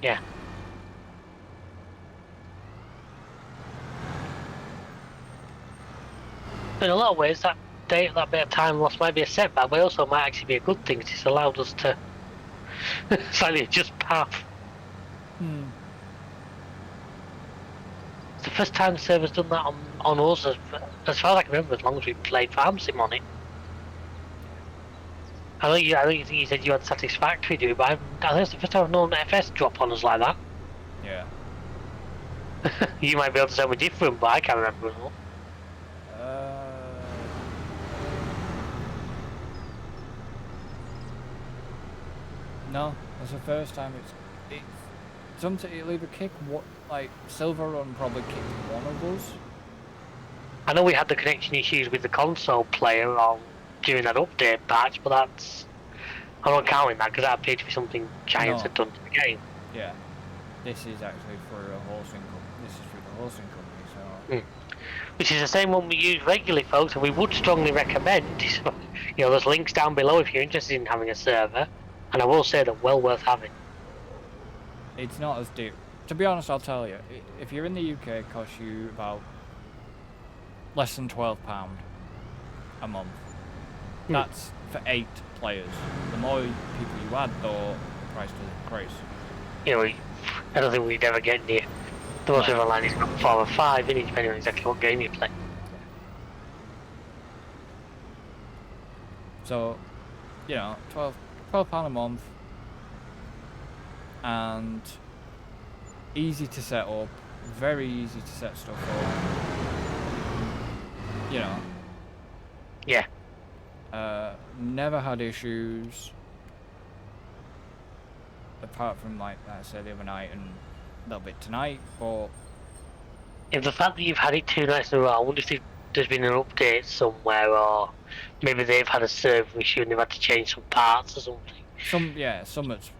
Yeah. In a lot of ways, that bit of time lost might be a setback, but also might actually be a good thing. 'Cause it's allowed us to slightly adjust path. It's the first time the server's done that on us, as far as I can remember, as long as we played Farm Sim on it. I think you said you had Satisfactory do, but I think it's the first time I've known FS drop on us like that. Yeah. You might be able to tell me different, but I can't remember at all. No, that's the first time it's sometimes it'll either kick like Silver Run probably kicked one of us. I know we had the connection issues with the console player during that update patch, but I'm not counting that because that appeared to be something Giants had done to the game. Yeah, this is actually for a hosting company. This is through the hosting company, so. Which is the same one we use regularly, folks, and we would strongly recommend. There's links down below if you're interested in having a server, and I will say they're well worth having. It's not as deep. To be honest, I'll tell you, if you're in the UK, it costs you about less than £12 a month. That's for 8 players. The more people you add, though, the price does increase. I don't think we'd ever get near. The most of online is got 4 or 5, isn't it, depending on exactly what game you play. So, £12 a month, and easy to set up, very easy to set stuff up. Yeah. Never had issues, apart from like I said the other night and a little bit tonight. But if the fact that you've had it 2 nights in a row, I wonder if there's been an update somewhere, or maybe they've had a server issue and they've had to change some parts or something. Some it's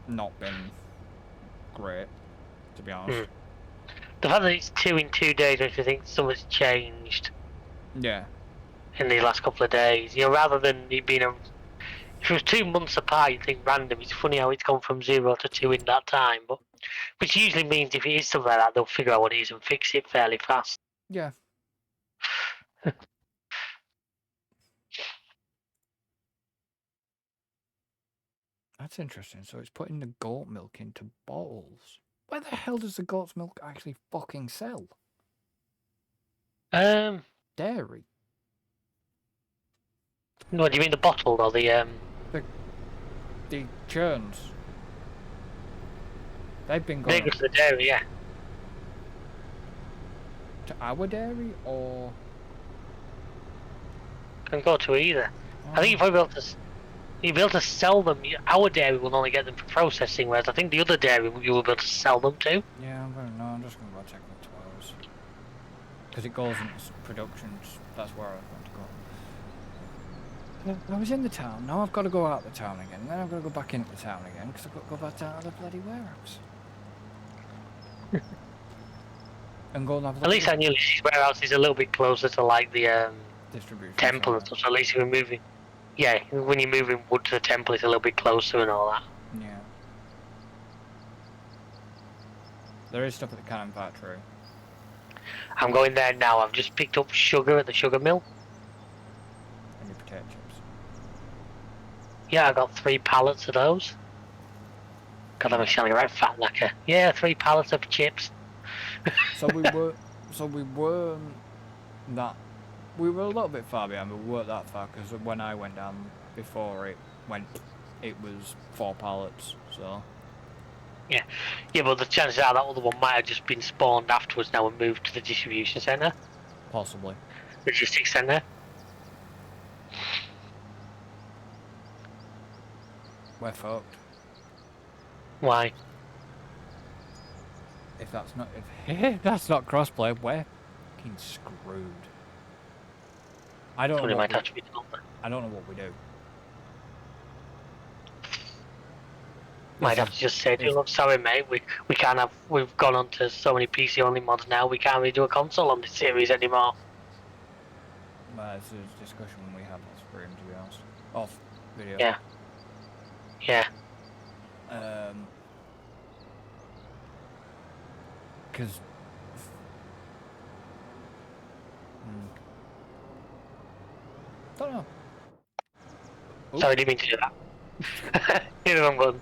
not been great, to be honest. The fact that it's 2 in 2 days makes me think something's changed. Yeah. In the last couple of days, rather than it being if it was 2 months apart, you'd think random. It's funny how it's gone from 0 to 2 in that time, but which usually means if it is something like that, they'll figure out what it is and fix it fairly fast. Yeah. That's interesting. So it's putting the goat milk into bottles. Where the hell does the goat's milk actually fucking sell? Dairy. What do you mean, the bottle or the The churns. They've been They going go to the dairy, yeah. to our dairy, or Can go to either. I think you'll be able to sell them. Our dairy will only get them for processing, whereas I think the other dairy you will be able to sell them to. Yeah, I'm just gonna go check what 12 because it goes into productions. That's where I want to go. I was in the town. Now I've got to go out the town again. And then I've got to go back into the town again because I've got to go back down to the bloody warehouse. And go and have a look. At least I knew this warehouse is a little bit closer to like the distribution temple and stuff. So at least we're moving. Yeah, when you're moving wood to the temple, it's a little bit closer and all that. Yeah. There is stuff at the cannon factory. I'm going there now. I've just picked up sugar at the sugar mill. And your potato chips. Yeah, I got 3 pallets of those. God, I'm sounding right fat knacker. Yeah, 3 pallets of chips. So we were a little bit far behind, but we weren't that far because when I went down before it was 4 pallets. So. Yeah, but the chances are that other one might have just been spawned afterwards now and moved to the distribution centre. Possibly. Logistics centre. We're fucked. Why? If that's not crossplay, we're fucking screwed. I don't know what we do. Might have to just say, look, sorry mate, we can't have, we've gone on to so many PC only mods now, we can't really do a console on this series anymore. Well, it's a discussion we had last stream, to be honest. Off video. Yeah. Because... Don't know. Oops. Sorry, I didn't mean to do that. Hit the wrong button.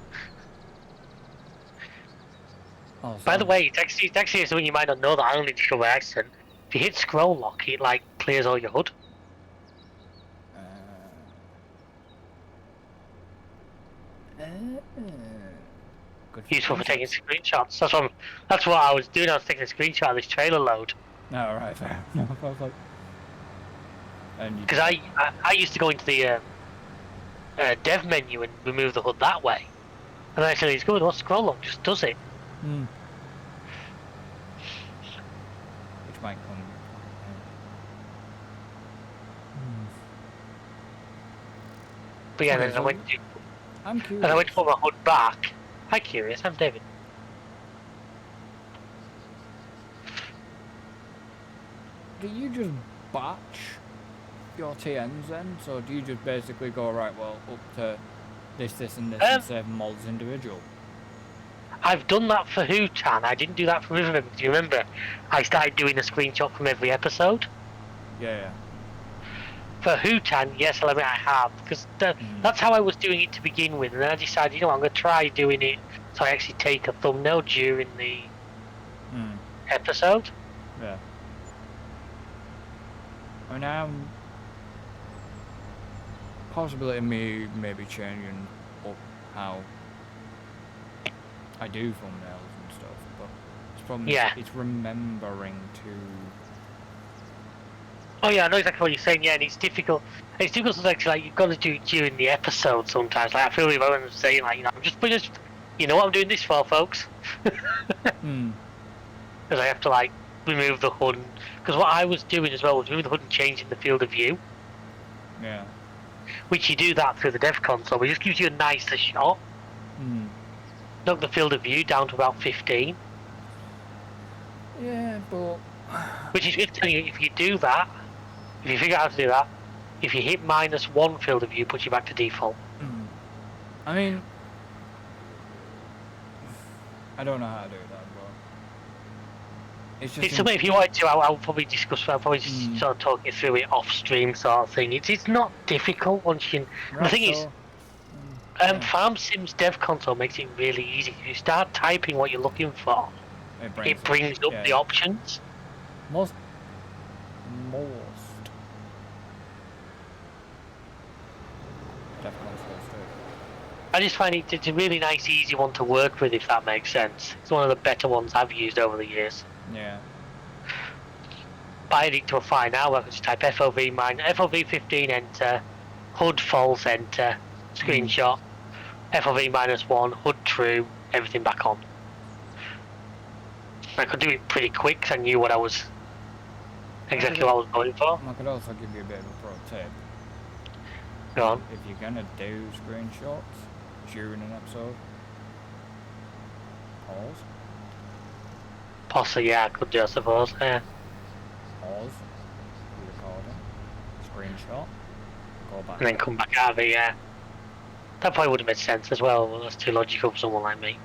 Oh, By the sorry. way, it's actually something you might not know that I only discovered by accident. If you hit scroll lock, it like clears all your HUD. Good Useful for taking screenshots. screenshots. That's what I was doing. I was taking a screenshot of this trailer load. No, right, fair enough. I was like... And you Because I used to go into the dev menu and remove the HUD that way. And I actually discovered what scroll lock just does it. Hmm. Which might come... But yeah, Okay, then so I went to... I'm curious. And I went to put my HUD back. Hi, curious. I'm David. Do you just batch your TNs then? So do you just basically go, right, well, up to this, and this, and save them all as individual? I've done that for Hutan. I didn't do that for Riverman. Do you remember? I started doing a screenshot from every episode. Yeah. For Hutan, yes, I have. Because that's how I was doing it to begin with. And then I decided, you know, I'm going to try doing it so I actually take a thumbnail during the episode. Yeah. I mean, I'm possibility of me maybe changing up how I do thumbnails and stuff, but it's probably it's remembering to. Oh yeah, I know exactly what you're saying. Yeah, and it's difficult. It's difficult sometimes. Like you've got to do it during the episode sometimes. Like I feel like I'm saying, like, you know, I'm just, you know what I'm doing this for, folks? Because I have to like remove the HUD. Because what I was doing as well was moving the HUD and changing the field of view. Yeah. Which you do that through the dev console. It just gives you a nicer shot. Knock the field of view down to about 15. Yeah, but which is just telling you, if you do that, if you figure out how to do that, if you hit -1 field of view, puts you back to default. I mean, I don't know how to do that, but it's just. It's something, if you wanted to, I'll probably discuss. I'll probably just sort of talk you through it off stream, sort of thing. It's not difficult once you. Right, the thing is, Farm Sim's dev console makes it really easy. If you start typing what you're looking for, it brings up the options. Most. Dev consoles too. I just find it's a really nice, easy one to work with, if that makes sense. It's one of the better ones I've used over the years. Yeah. But I need to find now. I can just type FOV 15 enter, HUD false enter, screenshot, FOV -1, HUD true, everything back on. I could do it pretty quick because I knew what I was exactly what I was going for. I could also give you a bit of a pro tip. Go on. If you're gonna do screenshots during an episode, pause. Possibly, yeah, I could do, I suppose. Yeah. Pause. The recording. Screenshot. Go back. And then come back out of it, yeah. That probably would have made sense as well, but that's too logical for someone like me.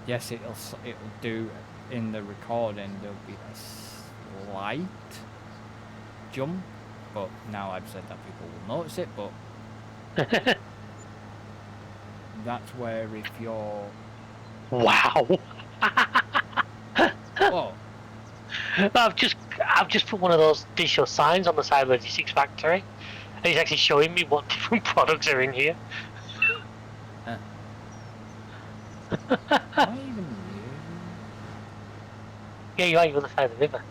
Yes, it'll do in the recording. There'll be a slight jump, but now I've said that people will notice it. But that's where if you're wow. Whoa. I've just put one of those digital signs on the side of the 6 factory, and he's actually showing me what different products are in here. Am I even you? Yeah, you are. You're on the side of the river.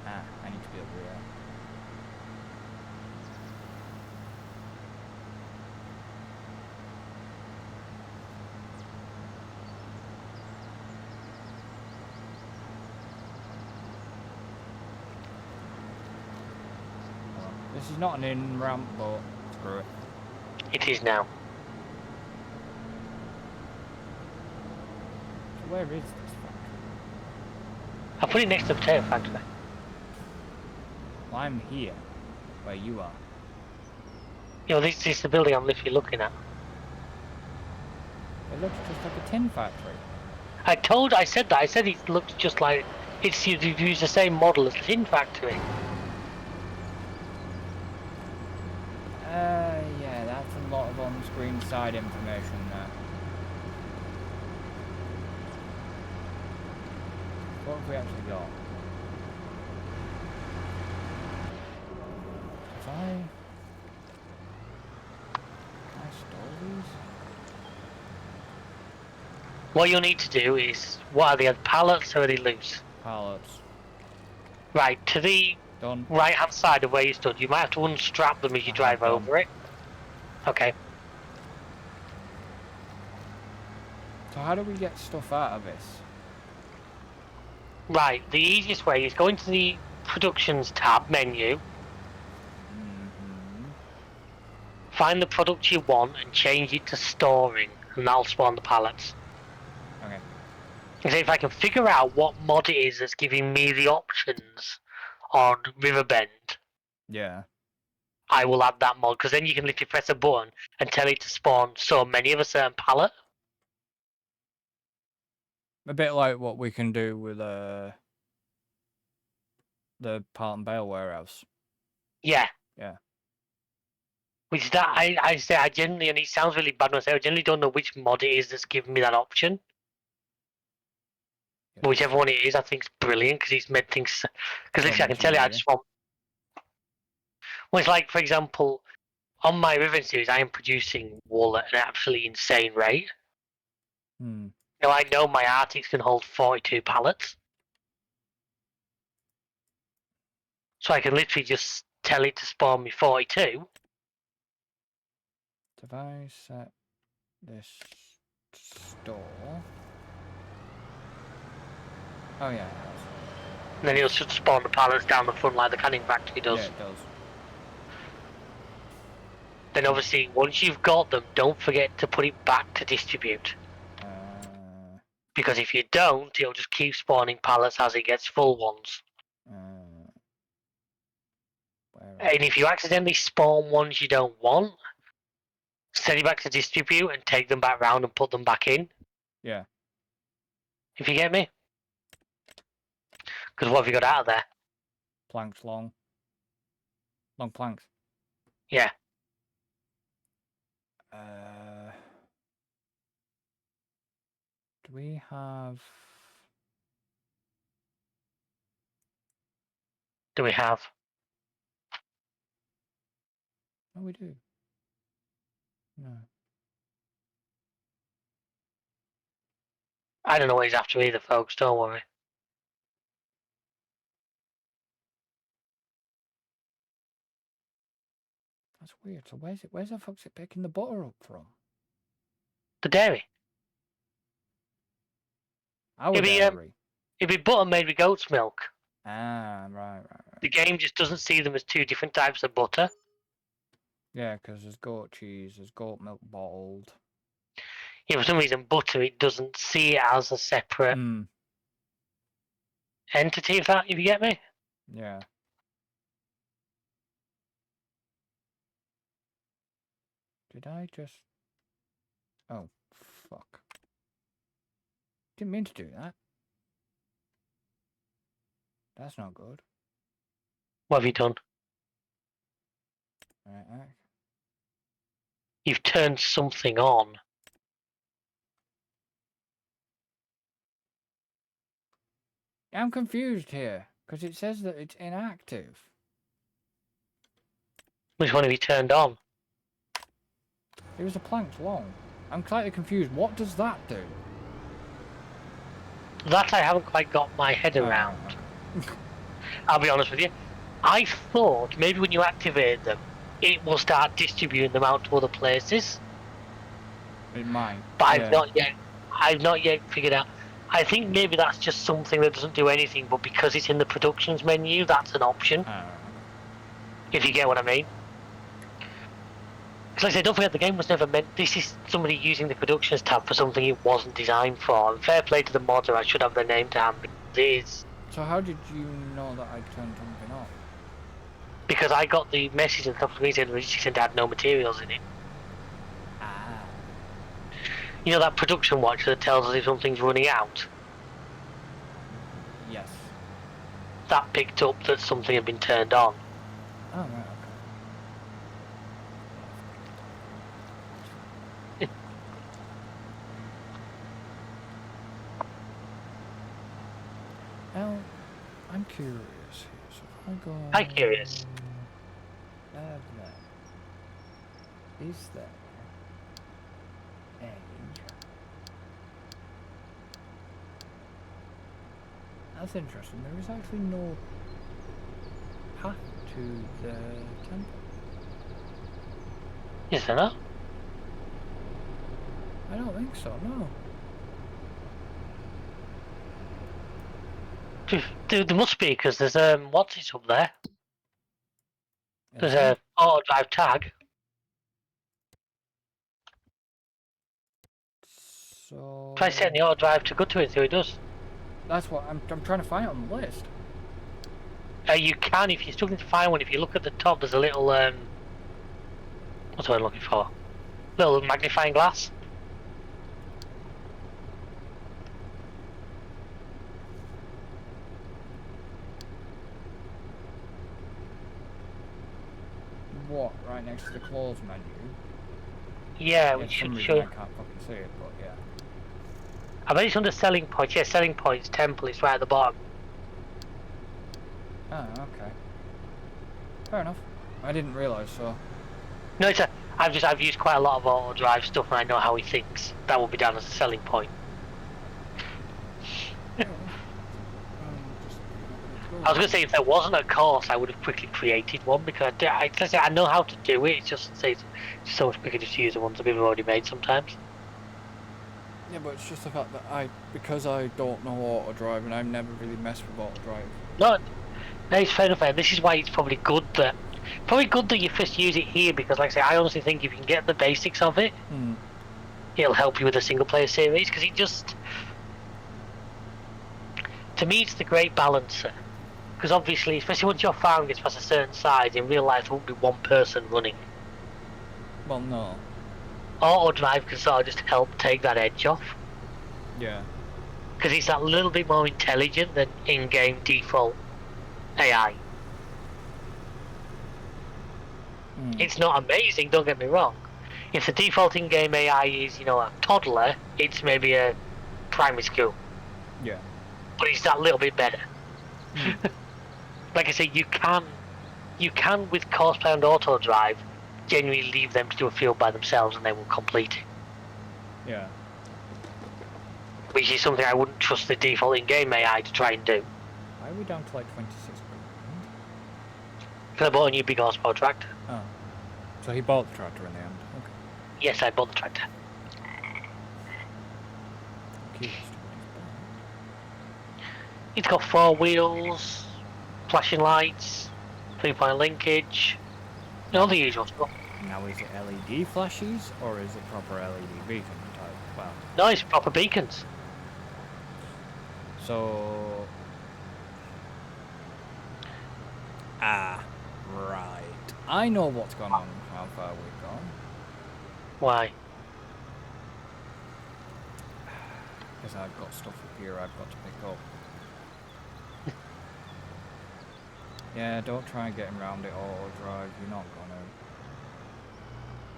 I need to be over here. This is not an in ramp, but screw it. It is now. So where is this factory? I put it next to the potato factory. Well, I'm here, where you are. You know, this is the building I'm literally looking at. It looks just like a tin factory. I said that. I said it looks just like it's you use the same model as the Tin Factory. Yeah, that's a lot of on-screen side information there. What have we actually got? Can I store these? What you'll need to do is, what are the pallets already loose? Pallets. Right, to the Done. right hand side of where you stood, you might have to unstrap them as you I drive have done. over it. Okay. So how do we get stuff out of this? Right, the easiest way is go into the Productions tab menu, find the product you want and change it to storing, and that'll spawn the pallets. Okay. So if I can figure out what mod it is that's giving me the options on Riverbend, Yeah. I will add that mod, because then you can literally press a button and tell it to spawn so many of a certain pallet. A bit like what we can do with the part and bale warehouse. Yeah. Yeah. Which that I say I genuinely, and it sounds really bad when I say I genuinely don't know which mod it is that's giving me that option. But Yes. whichever one it is, I think it's brilliant because it's made things. Because So literally, I can much tell you, I easier. just want. Well, it's like, for example, on my Riven series, I am producing wool at an absolutely insane rate. Hmm. Now I know my Arctics can hold 42 pallets, so I can literally just tell it to spawn me 42. If I set this store. Oh yeah, it has. And then it'll just spawn the pallets down the front like the canning factory does. Yeah, it does. Then obviously, once you've got them, don't forget to put it back to distribute. Because if you don't, it'll just keep spawning pallets as it gets full ones. And if you accidentally spawn ones you don't want, send it back to distribute and take them back round and put them back in. Yeah. If you get me? Because what have you got out of there? Planks long. Long planks. Yeah. Do we have... Do we have? Oh, we do. No. I don't know what he's after either, folks. Don't worry. That's weird. So where's the fuck's it picking the butter up from? The dairy. Our dairy. It'd be butter made with goat's milk. Right. The game just doesn't see them as two different types of butter. Yeah, because there's goat cheese, there's goat milk bottled. Yeah, for some reason, butter, it doesn't see it as a separate entity, if you get me. Yeah. Did I just... Oh, fuck. Didn't mean to do that. That's not good. What have you done? Right. You've turned something on. I'm confused here, because it says that it's inactive. Which one have you turned on? It was a planks long. I'm slightly confused. What does that do? That I haven't quite got my head around. I'll be honest with you. I thought maybe when you activate them, it will start distributing them out to other places. It might. But I've not yet figured out. I think maybe that's just something that doesn't do anything, but because it's in the productions menu, that's an option. If you get what I mean. Because like I said, don't forget the game was never meant. This is somebody using the productions tab for something it wasn't designed for. And fair play to the modder, I should have their name to hand. It is. So how did you know that I turned something off? Because I got the message at the top of the screen saying the logistics centre had no materials in it. You know that production watch that tells us if something's running out? Yes. That picked up that something had been turned on. Oh, right, okay. Now, I'm curious here, so if I go... I'm curious. There. Is there a... That's interesting, there is actually no path to the temple. Is there not? I don't think so, no. There must be, because there's what's it up there? There's Is there? a auto drive tag. So... Try setting the auto drive to go to it, so it does. That's what I'm trying to find on the list. You can, if you're struggling to find one, if you look at the top, there's a little, what's what I'm looking for? Little magnifying glass. What? Right next to the close menu? Yeah, Yeah, which for some should reason show. I can't fucking see it, but yeah. I bet it's under selling points. Yeah, selling points, temple, it's right at the bottom. Oh, okay. Fair enough. I didn't realise, so... No, I've used quite a lot of auto drive stuff and I know how he thinks. That will be down as a selling point. I was going to say, if there wasn't a course, I would have quickly created one, because I know how to do it. It's just it's so much quicker just to use the ones that people have already made sometimes. Yeah, but it's just the fact that because I don't know auto drive and I've never really messed with auto drive. No, it's fair enough. This is why it's probably good that you first use it here, because like I say, I honestly think if you can get the basics of it, it'll help you with the single player series, because it just, to me, it's the great balancer. Because obviously, especially once your farm gets past a certain size, in real life there won't be one person running. Well, no. Auto drive can sort of just help take that edge off. Yeah. Because it's that little bit more intelligent than in-game default AI. It's not amazing, don't get me wrong. If the default in-game AI is, a toddler, it's maybe a primary school. Yeah. But it's that little bit better. Like I say, you can with Courseplay and Auto Drive, genuinely leave them to do a field by themselves and they will complete it. Yeah. Which is something I wouldn't trust the default in-game AI to try and do. Why are we down to like 26 grand? Because I bought a new big horsepower tractor. Oh. So he bought the tractor in the end. Okay. Yes, I bought the tractor. It's got 4 wheels, flashing lights, 3-point linkage, all the usual stuff. Now is it LED flashes or is it proper LED beacon type? Well. No, it's proper beacons. So... right. I know what's gone on and how far we've gone. Why? Because I've got stuff up here I've got to pick up. Yeah, don't try and get him round it auto drive, you're not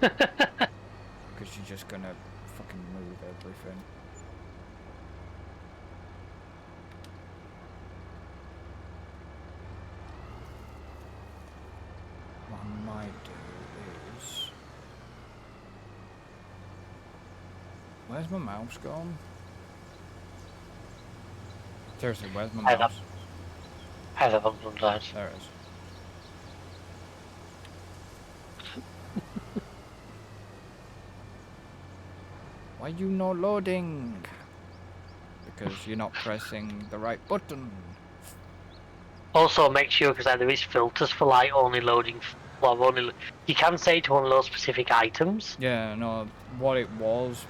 gonna. Because you're just gonna fucking move everything. What I might do is... Where's my mouse gone? Seriously, where's my mouse? I have them sometimes. There it is. Why are you not loading? Because you're not pressing the right button. Also, make sure, because there is filters for like only loading. Well, you can say to unload specific items. Yeah, no. What it was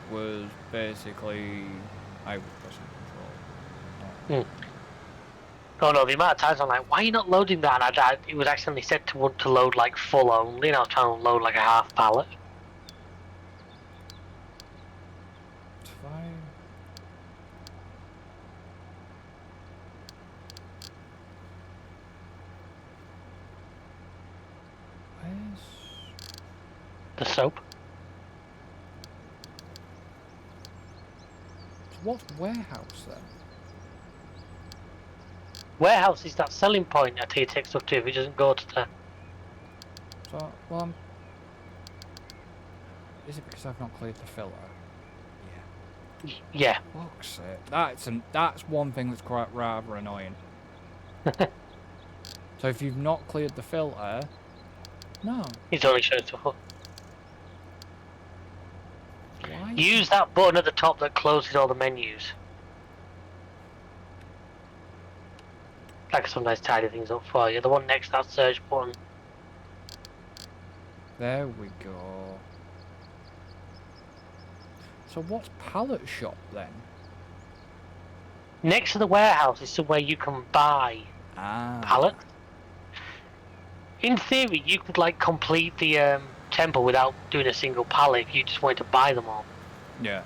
basically I was pressing control. Oh no, the amount of times I'm like, why are you not loading that? And it was accidentally set to want to load like full only, and I was trying to load like a half pallet. fine. Where's... The soap. So what's warehouse then? Warehouse is that selling point that he takes stuff to if he doesn't go to the... So, well, is it because I've not cleared the filter? Yeah. Yeah. Fuck's sake. That's one thing that's quite rather annoying. So if you've not cleared the filter... No. He's only showing stuff up. Why? Use that button at the top that closes all the menus. That can sometimes tidy things up for you. The one next to that search button. There we go. So what's pallet shop then? Next to the warehouse is somewhere you can buy pallets. In theory, you could like complete the temple without doing a single pallet if you just wanted to buy them all. Yeah.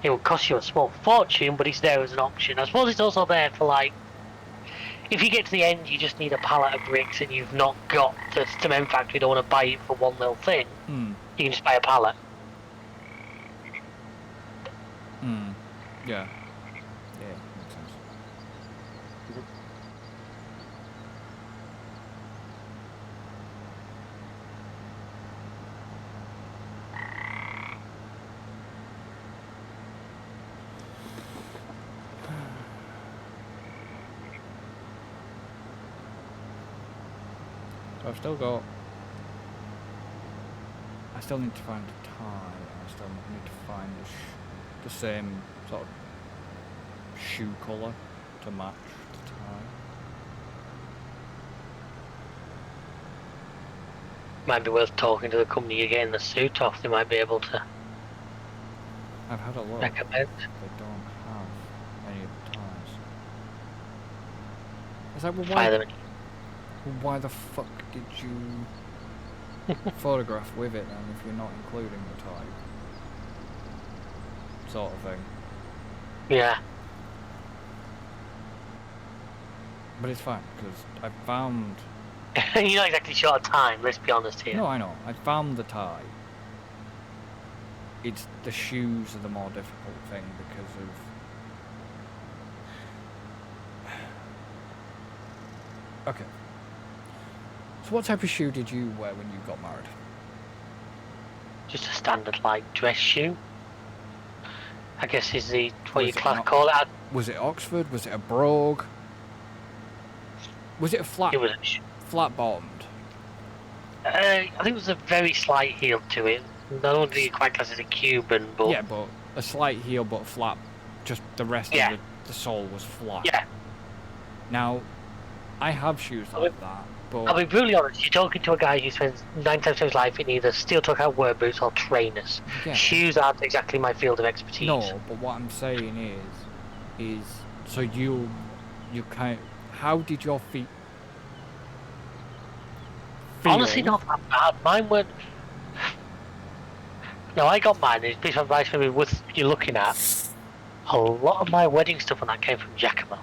It would cost you a small fortune, but it's there as an option. I suppose it's also there for like, if you get to the end, you just need a pallet of bricks and you've not got the cement factory, don't want to buy it for one little thing. You can just buy a pallet. Yeah. Yeah, makes sense. So I've still got... I still need to find a tie, and I still need to find the same sort of shoe colour to match the tie. Might be worth talking to the company you're getting the suit off. They might be able to I've had a look. recommend. They don't have any of the ties. It's like, well, Fire them. why the fuck did you photograph with it then if you're not including the tie? Sort of thing. Yeah. But it's fine, because I found... You're not exactly short of time, let's be honest here. No, I know. I found the tie. It's the shoes are the more difficult thing because of... Okay. So what type of shoe did you wear when you got married? Just a standard like dress shoe. I guess is the what Was you it class not- call it. Was it Oxford? Was it a brogue? Was it a It was flat bottomed? I think it was a very slight heel to it. I don't think you quite class it as a Cuban, but Yeah, but a slight heel but flat. Just the rest Yeah. of the sole was flat. yeah. Now, I have shoes like that, but I'll be brutally honest. You're talking to a guy who spends 9 times of his life in either steel-toe out work boots or trainers. yeah. Shoes aren't exactly my field of expertise. No, but what I'm saying is so you kind. How did your feet feel? Honestly, not that bad. Mine weren't. No, I got mine. It's based on advice maybe with you're looking at. A lot of my wedding stuff and that came from Giacomo.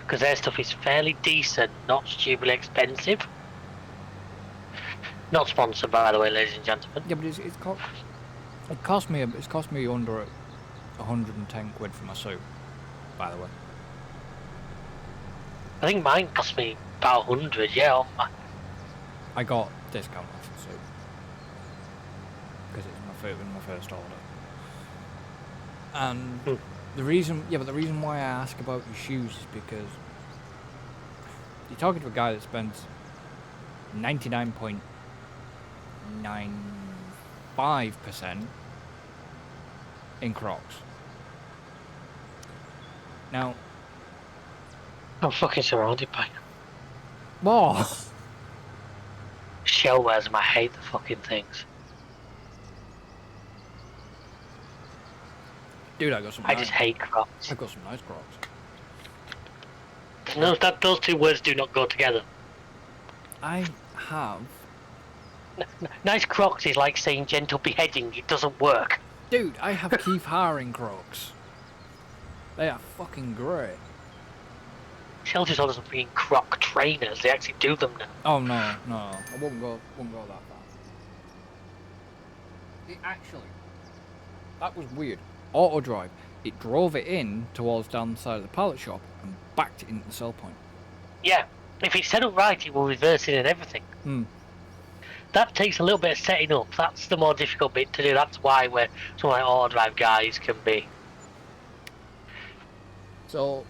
Because their stuff is fairly decent, not stupidly expensive. Not sponsored, by the way, ladies and gentlemen. Yeah, but it cost me under 110 quid for my suit. By the way, I think mine cost me about 100. Yeah, on my, I got discount off the suit because it was my first order. And the reason why I ask about your shoes is because you're talking to a guy that spends 99.95% in Crocs. Now, I'm fucking surrounded by them. more. Shell wears them. I hate the fucking things. Dude, I got some. I just hate Crocs. I got some nice Crocs. No, those two words do not go together. I have Nice Crocs is like saying gentle beheading. It doesn't work. Dude, I have Keith Haring Crocs. They are fucking great. Shelters orders are being Croc trainers. They actually do them now. Oh no, I wouldn't go that far. It actually, that was weird. Auto drive. It drove it in towards down the side of the pallet shop and backed it into the sell point. Yeah, if it's set up right, it will reverse it and everything. That takes a little bit of setting up. That's the more difficult bit to do. That's why where some like auto drive guys can be. So,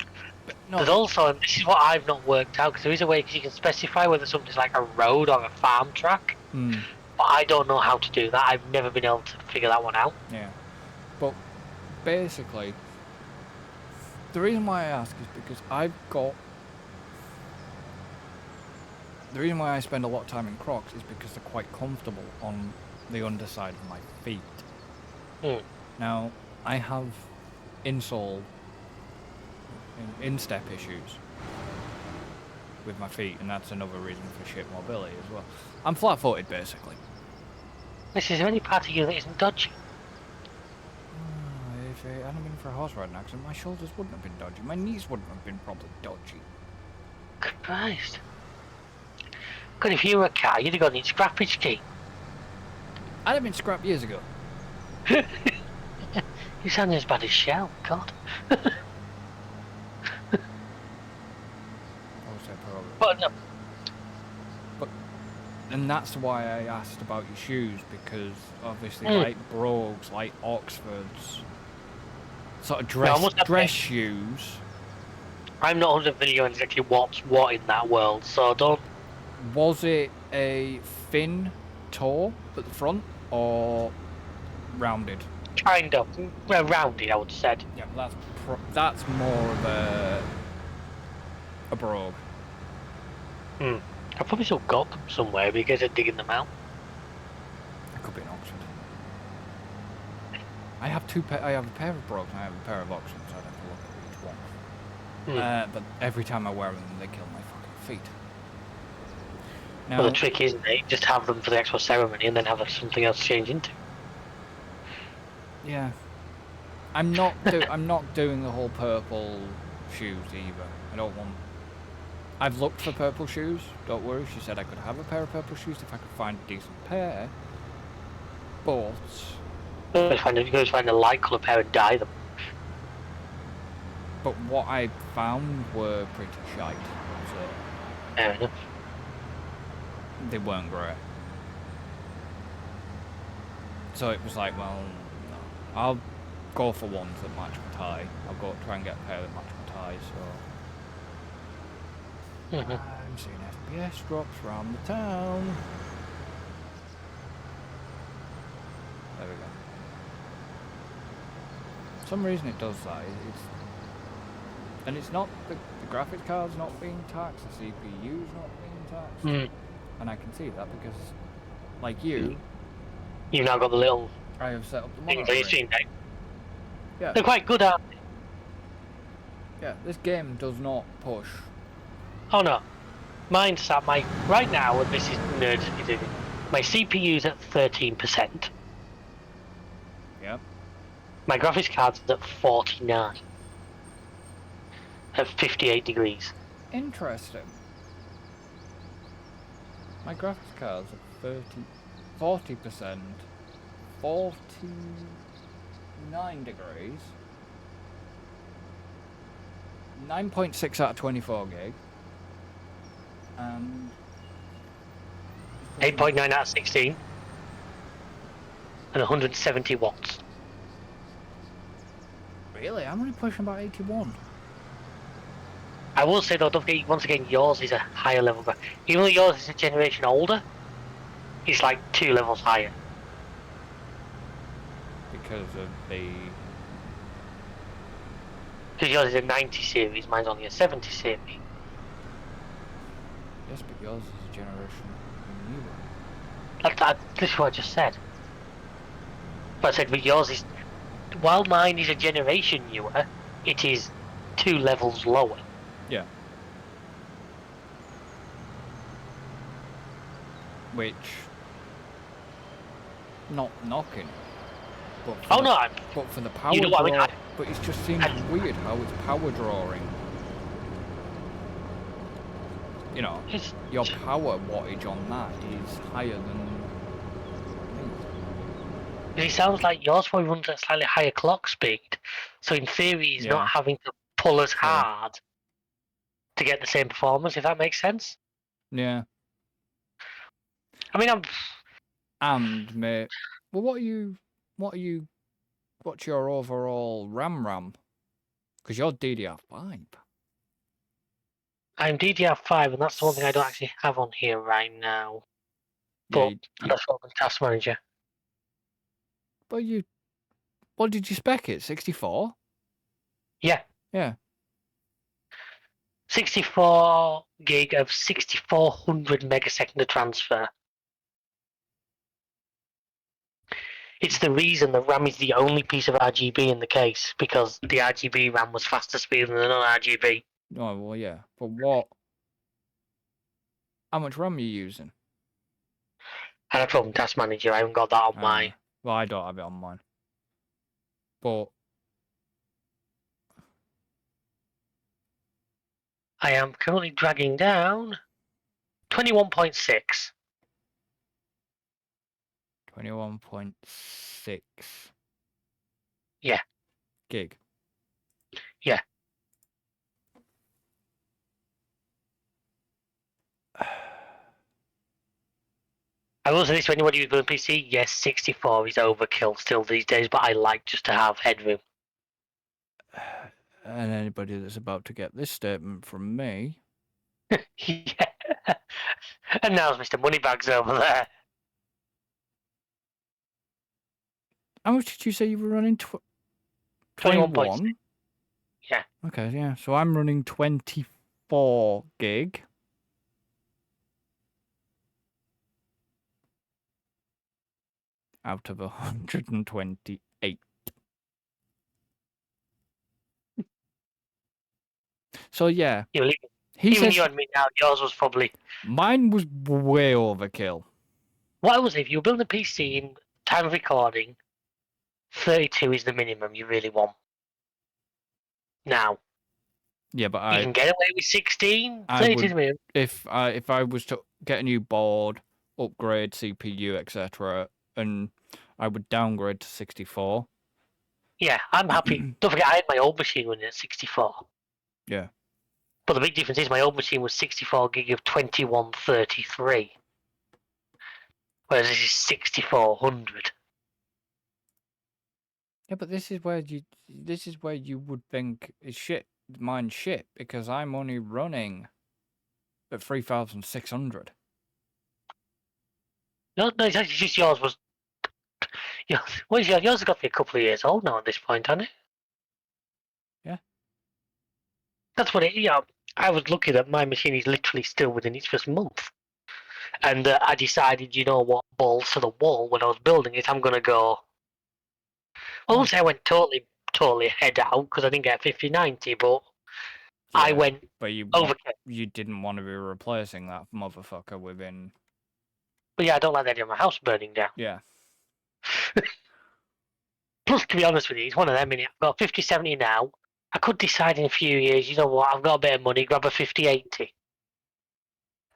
no. There's also, and this is what I've not worked out, because there is a way you can specify whether something's like a road or a farm track. But I don't know how to do that. I've never been able to figure that one out. Yeah. But basically, the reason why I ask is because the reason why I spend a lot of time in Crocs is because they're quite comfortable on the underside of my feet. Now, I have insole, instep issues with my feet, and that's another reason for shit mobility as well. I'm flat-footed, basically. Is there any part of you that isn't dodgy? If it hadn't been for a horse riding accident, my shoulders wouldn't have been dodgy. My knees wouldn't have been probably dodgy. Christ. Because if you were a car, you'd have got an scrappage key. I'd have been scrapped years ago. You sound as bad as Shell, God. But no. And that's why I asked about your shoes, because obviously like brogues, like Oxfords, sort of dress shoes. I'm not 100 video on exactly what's what in that world, so don't... Was it a thin toe at the front, or rounded? Kind of. Well, rounded, I would have said. Yeah, that's more of a brogue. I probably still got them somewhere because they're digging them out. It could be an Oxford. I have I have a pair of brogues and I have a pair of Oxfords, so I'd have to look at each one. But every time I wear them, they kill my fucking feet. Now, Well, the trick is, they just have them for the actual ceremony and then have something else to change into. Yeah. I'm not doing the whole purple shoes either. I don't want... I've looked for purple shoes, don't worry, she said I could have a pair of purple shoes if I could find a decent pair, but... You can find a light colour pair and dye them. But what I found were pretty shite, so... Fair enough. They weren't great. So it was like, well, no. I'll go for ones that match my tie. I'll go try and get a pair that match my tie, so... I'm seeing FPS drops around the town. There we go. For some reason it does that. And it's not the graphics card's not being taxed, the CPU's not being taxed. And I can see that because, like you, you've now got the little I have set up the things on your stream deck. Yeah. They're quite good, aren't they? Yeah, this game does not push. Oh no. Mine's at right now, and this is nerd, my CPU's at 13%. Yep. My graphics card's at 49. At 58 degrees. Interesting. My graphics card's at 40%, 49 degrees, 9.6 out of 24 gig, and 8.9 out of 16, and 170 watts. Really? I'm only pushing about 81. I will say though, don't forget, once again, yours is a higher level. Even though yours is a generation older, it's like 2 levels higher. Because of the... Because yours is a 90 series, mine's only a 70 series. Yes, but yours is a generation newer. This is what I just said. But I said, but yours is... While mine is a generation newer, it is 2 levels lower. Yeah. Which not knocking it, but Oh no, for the you power know what I mean. draw. But it just seems And weird how it's power drawing. You know, it's, your power wattage on that is higher than me. it sounds like yours probably runs at slightly higher clock speed, so in theory he's not Yeah, having to pull as true. hard to get the same performance. If that makes sense. Yeah, I mean, and mate, well, what's your overall RAM? Because you're DDR5. I'm DDR5, and that's the one thing I don't actually have on here right now. Yeah, But that's what the task manager. but what did you spec it? 64? Yeah, Yeah. 64 gig of 6400 megasecond of transfer. It's the reason the RAM is the only piece of RGB in the case, because the RGB RAM was faster speed than the non-RGB. Oh, well, yeah. But how much RAM are you using? And I told him task manager, I haven't got that on my. Well, I don't have it on mine. But I am currently dragging down 21.6. 21.6 Yeah, gig. yeah. I will say this to anybody who's building PC, yes, 64 is overkill still these days, but I like just to have headroom. And anybody that's about to get this statement from me. Yeah. And now's Mr. Moneybags over there. How much did you say you were running? 21.6. 21? Yeah. Okay, yeah. So I'm running 24 gig. Out of 128. So yeah, Even he you says and me now, yours was probably. mine was way overkill. What was it? If you were building a PC in time of recording, 32 is the minimum you really want. Now, Yeah, but you can get away with 16, I 32 is the would minimum. if I was to get a new board, upgrade CPU, etc., and I would downgrade to 64. Yeah, I'm happy. Don't forget, I had my old machine running at 64. Yeah. But the big difference is my old machine was 64 gig of 2133, whereas this is 6400. Yeah, but this is where you would think is shit. Mine's shit because I'm only running at 3,600. No, it's actually just yours was. Yours has got to be a couple of years old now at this point, hasn't it? Yeah. That's what it. Yeah, I was lucky that my machine is literally still within its first month, and I decided, you know what, balls to the wall when I was building it. I'm gonna go. I won't say I went totally head out because I didn't get 5090, but I Yeah, went but overkill. you didn't want to be replacing that motherfucker within. But yeah, I don't like the idea of my house burning down. Yeah. Plus, to be honest with you, it's one of them. I've got 5070 now. I could decide in a few years, you know what, I've got a bit of money, grab a 5080.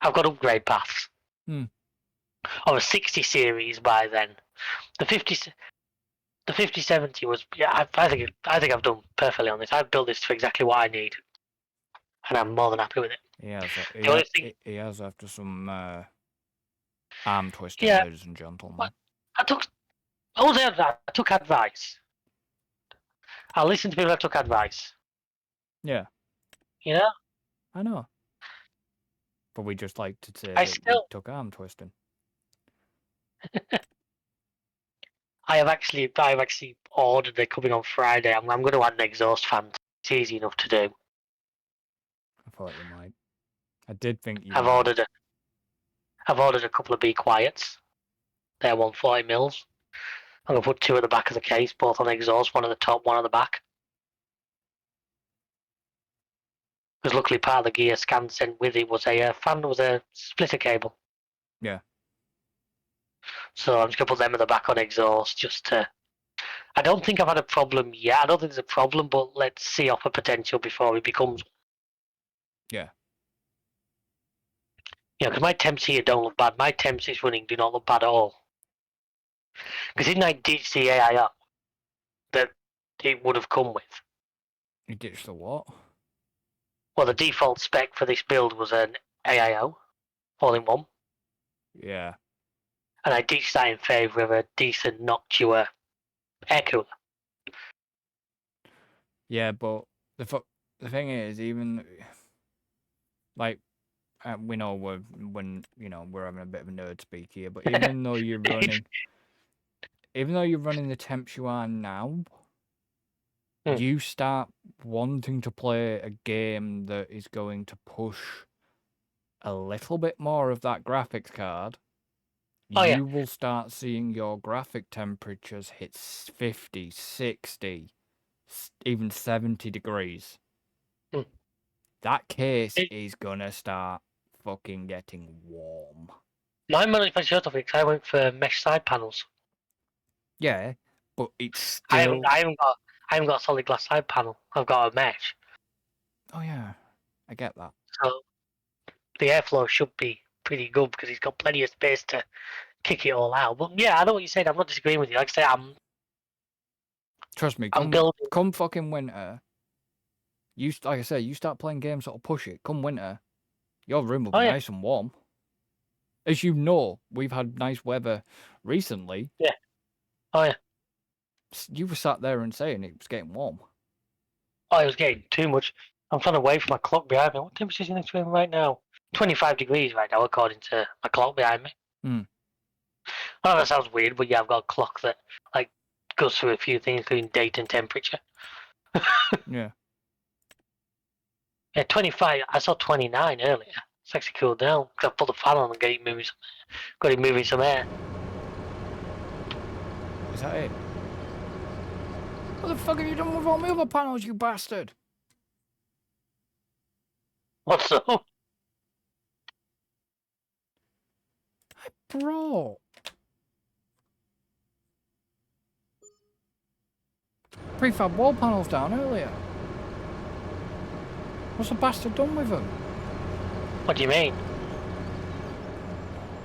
I've got upgrade paths. Hmm. Or a 60 series by then. The 5070 was, yeah, I think I've done perfectly on this. I've built this for exactly what I need, and I'm more than happy with it. He has. The only thing, He has after some arm twisting, yeah, ladies and gentlemen. but I took, I took advice. I listened to people that took advice. Yeah, You know, I know. But we just like to say I that we still, took arm twisting. I've actually ordered. They're coming on Friday. I'm going to add an exhaust fan. It's easy enough to do. I thought you might. I did think you I've might. ordered a, I've ordered a couple of Be Quiets. They're 140 mils. I'm gonna put two at the back of the case, both on exhaust, one at the top, one at the back. Because luckily part of the gear scan sent with it was a fan, was a splitter cable. Yeah. So I'm just gonna put them at the back on exhaust just to. I don't think I've had a problem yet. I don't think there's a problem, but let's see off a potential before it becomes. Yeah. Yeah, because my temps here don't look bad. My temps is running do not look bad at all. Because didn't I ditch the AIO that it would have come with? You ditched the what? Well, the default spec for this build was an AIO, all in one, Yeah. and I ditched that in favour of a decent Noctua air cooler. Yeah, but the thing is, even like we know we're having a bit of a nerd speak here, but even though you're running the temps you are now, you start wanting to play a game that is going to push a little bit more of that graphics card. Oh, yeah. You will start seeing your graphic temperatures hit 50, 60, even 70 degrees. That case is gonna start fucking getting warm. My manufacturer fix, I went for mesh side panels. Yeah, but it's I still. haven't got a solid glass side panel. I've got a mesh. Oh yeah, I get that. So the airflow should be pretty good because he's got plenty of space to kick it all out. But yeah, I know what you're saying. I'm not disagreeing with you. Like I say, Trust me, I'm building. come fucking winter. Like I say, you start playing games that'll push it. Come winter, your room will be nice and warm. As you know, we've had nice weather recently. Yeah. Oh yeah. You were sat there and saying it was getting warm. Oh, it was getting too much. I'm trying to wait for my clock behind me. What temperature is in this room right now? 25 degrees right now, according to my clock behind me. I know that sounds weird, but yeah, I've got a clock that like goes through a few things, including date and temperature. Yeah. Yeah, 25. I saw 29 earlier. It's actually cooled down because I put the fan on and got it moving some air. Is that it? What the fuck have you done with all my other panels, you bastard? What's up? Bro. Prefab wall panels down earlier. What's the bastard done with them? What do you mean?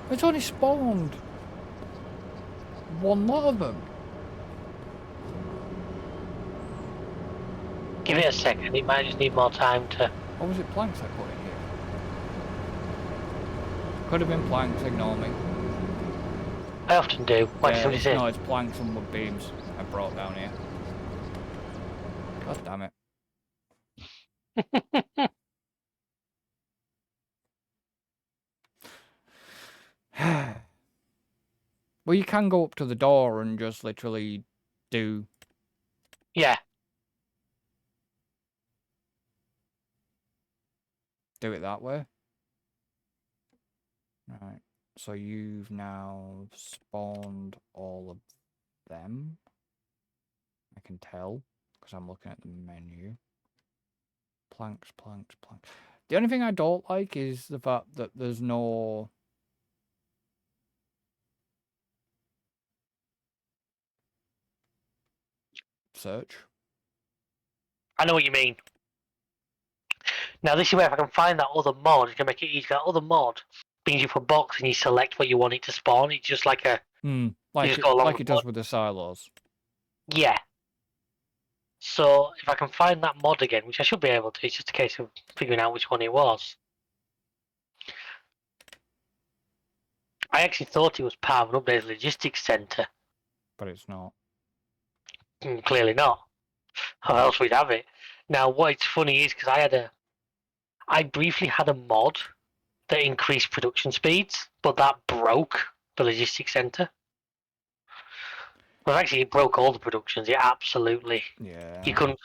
It's only spawned one lot of them. Give it a second. It might just need more time to. Or was it planks I put in here? Could have been planks, ignore me. I often do. Why somebody say? No, it's planks and wood beams I brought down here. God damn it. Well, you can go up to the door and just literally do. Yeah. Do it that way. Right. So you've now spawned all of them. I can tell because I'm looking at the menu. Planks, planks, planks. The only thing I don't like is the fact that there's no search. I know what you mean. Now this is where if I can find that other mod, you can make it easy. That other mod brings you up a box and you select what you want it to spawn. It's just like a. Like it does with the silos. Yeah. So if I can find that mod again, which I should be able to, it's just a case of figuring out which one it was. I actually thought it was part of an updated logistics centre. But it's not. Clearly not. How else we'd have it? Now, what's funny is because I briefly had a mod that increased production speeds, but that broke the logistics centre. Well, actually, it broke all the productions. It absolutely. Yeah. You couldn't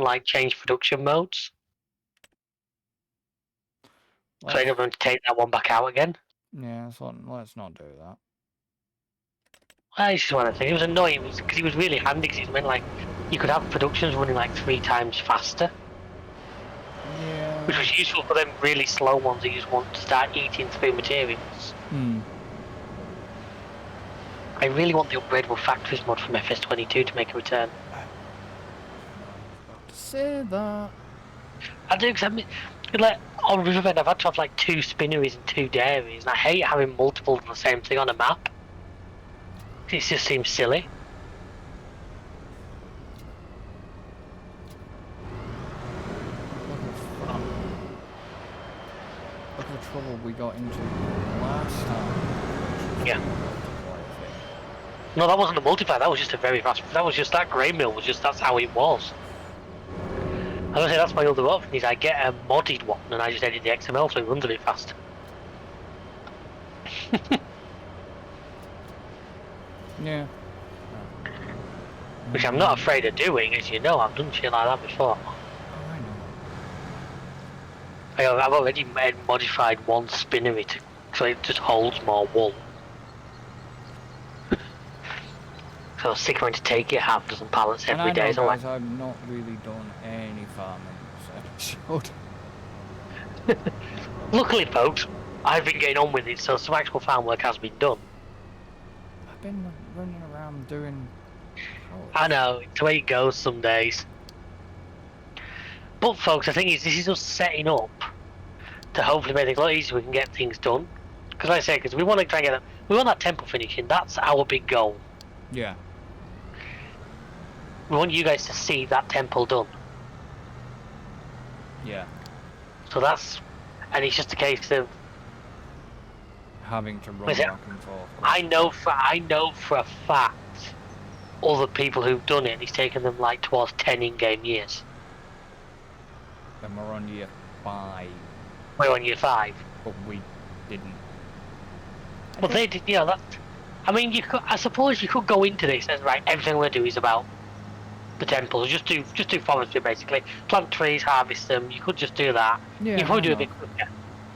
like change production modes. So I ended up having to take that one back out again. Yeah, so let's not do that. Well, it's just one of the things. It was annoying because it was really handy because it meant like you could have productions running like 3 times faster. Yeah. Which was useful for them really slow ones that you just want to start eating through materials. I really want the upgradable factories mod from FS22 to make a return. To say that. I do, because I mean, like, on Riverbend I've had to have like 2 spinneries and 2 dairies, and I hate having multiple of the same thing on a map. It just seems silly. Look at the trouble we got into last time. Yeah. No, that wasn't a multiplayer, that was just a very fast, that was just, that grey mill was just, that's how it was. I was gonna say, that's my other option, is I get a modded one and I just edit the XML so it runs a bit fast. Yeah. Which I'm not afraid of doing, as you know, I've done shit like that before. Oh, I know. I've already modified one spinnery so it just holds more wool. So I was sick of having to take it half a dozen pallets every day. So like, I've not really done any farming this episode. luckily, folks, I've been getting on with it, so some actual farm work has been done. I've been running around doing. I know, it's the way it goes some days. But folks, the thing is, this is us setting up to hopefully make things a lot easier. We can get things done. Because like I say, because we want to try and get we want that temple finishing. That's our big goal. Yeah. We want you guys to see that temple done. Yeah. So that's, and it's just a case of having to run back and forth. I know for a fact other people who've done it, and it's taken them like towards 10 in-game years. And we're on year 5. We're on year 5. But we didn't. Well, they did, you know, that. I mean, you could, I suppose you could go into this as, right, everything we're doing is about the temples. Just do forestry, basically. Plant trees, harvest them. You could just do that. Yeah, you could probably do a bit quicker.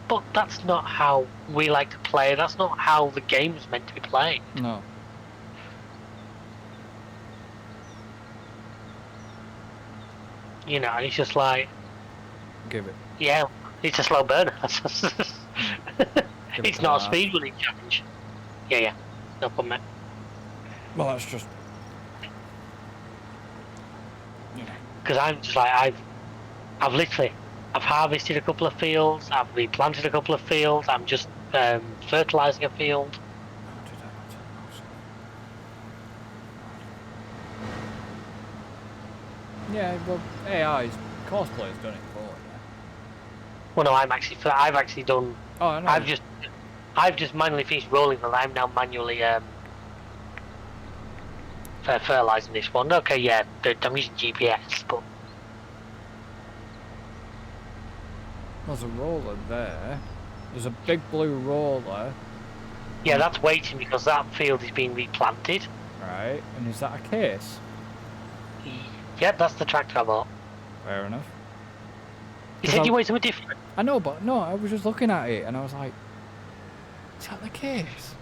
But that's not how we like to play. That's not how the game's meant to be played. No. You know, and it's just like... Give it. Yeah, it's a slow burner. It's not a half. speedrunning challenge. Yeah. No problem, mate. Well, that's just. Because I'm just like, I've literally, I've harvested a couple of fields, I've replanted a couple of fields, I'm just fertilising a field. Yeah, well, AI's cosplay's done it for you. Well, no, I've actually done. Oh, no. I've just manually finished rolling them. I'm now manually fertilising this one. Okay, yeah, I'm using GPS, but there's a roller there. There's a big blue roller. yeah, that's waiting because that field is being replanted. Right, and is that a case? Yep, that's the tractor I bought. Fair enough. You said you wanted something different. I know, but no, I was just looking at it and I was like, is that the case?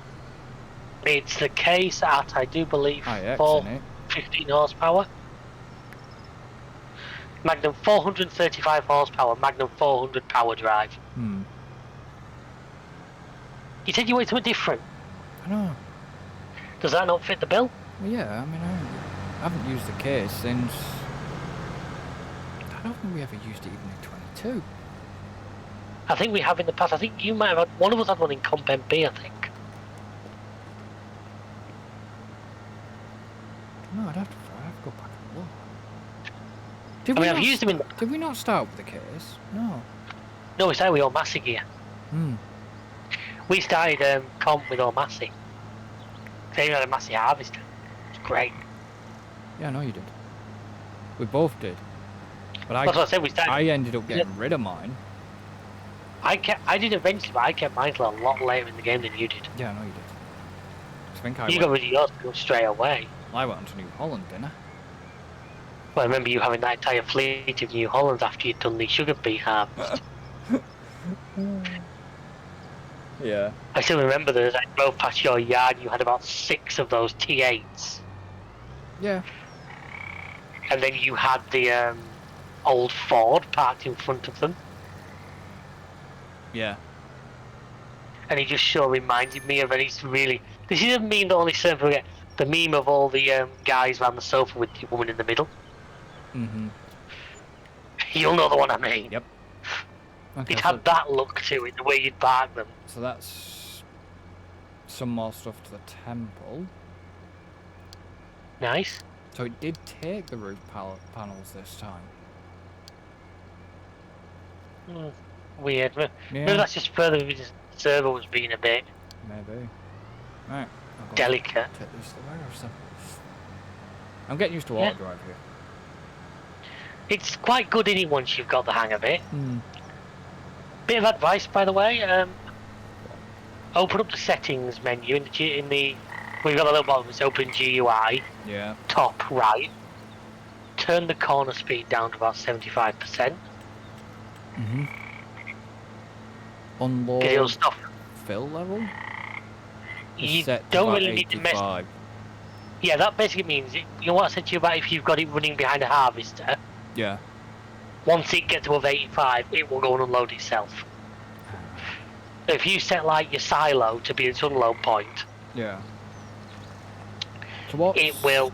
It's the case at, I do believe, IX, 15 horsepower. Magnum 435 horsepower, Magnum 400 power drive. You said you wanted something different. I know. Does that not fit the bill? Well, yeah, I mean, I haven't used the case since... I don't think we ever used it even in 22. I think we have in the past. I think you might have had, one of us had one in Comp MP, I think. No, I'd have to go back and look. I've used them in... Did we not start with the case? No. No, we started with all Massey gear. We started comp with all Massey. They had a Massey harvester. It's great. Yeah, I know you did. We both did. But That's what I said, we started... I ended up getting rid of mine. I did eventually, but I kept mine a lot later in the game than you did. Yeah, I know you did. You got rid of yours straight away. I went on to New Holland, didn't I? Well, I remember you having that entire fleet of New Hollands after you'd done the sugar beet harvest. Yeah. I still remember that as I drove past your yard, you had about 6 of those T8s. Yeah. And then you had the old Ford parked in front of them. Yeah. And he just sure reminded me of, and it's really, This is a meme that only certain people get. The meme of all the guys around the sofa with the woman in the middle. Mm-hmm. You'll know the one I mean. Yep. Okay, It so had that look to it, the way you'd park them. that's some more stuff to the temple. Nice. So it did take the roof panels this time. Weird. Maybe Yeah, that's just further because the server was being a bit maybe. Right, I'll go delicate. take these to the warehouse then. I'm getting used to Yeah. auto drive here. It's quite good in it once you've got the hang of it. Hmm. Bit of advice, by the way. Open up the settings menu in the. We've got a little bottom. It's open GUI. Yeah. Top right. Turn the corner speed down to about 75%. Mm-hmm. It'll Unload stop. fill level? Is You set to don't about really need to mess. 85. Yeah, that basically means you know what I said to you about if you've got it running behind a harvester. Yeah. Once it gets above 85, it will go and unload itself. So if you set like your silo to be its unload point, Yeah. So what? it will.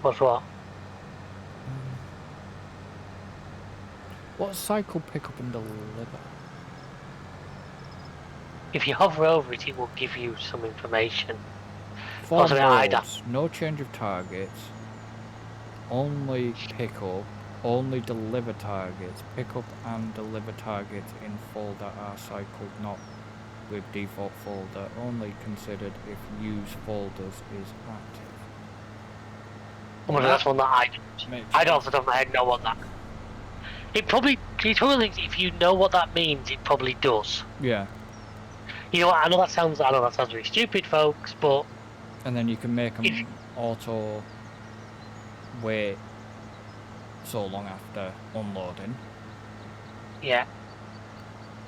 What's what? What cycle pick up and deliver? If you hover over it, it will give you some information. Four Also, I'd- modes, no change of targets, only pick up, only deliver targets, pick up and deliver targets in folder are cycled not with default folder, only considered if use folders is active. Well, that's one that I don't off the top of my head know what that. It's one of the things. If you know what that means, it probably does. Yeah. You know what? I know that sounds very stupid, folks, but And then you can make them auto wait so long after unloading. yeah.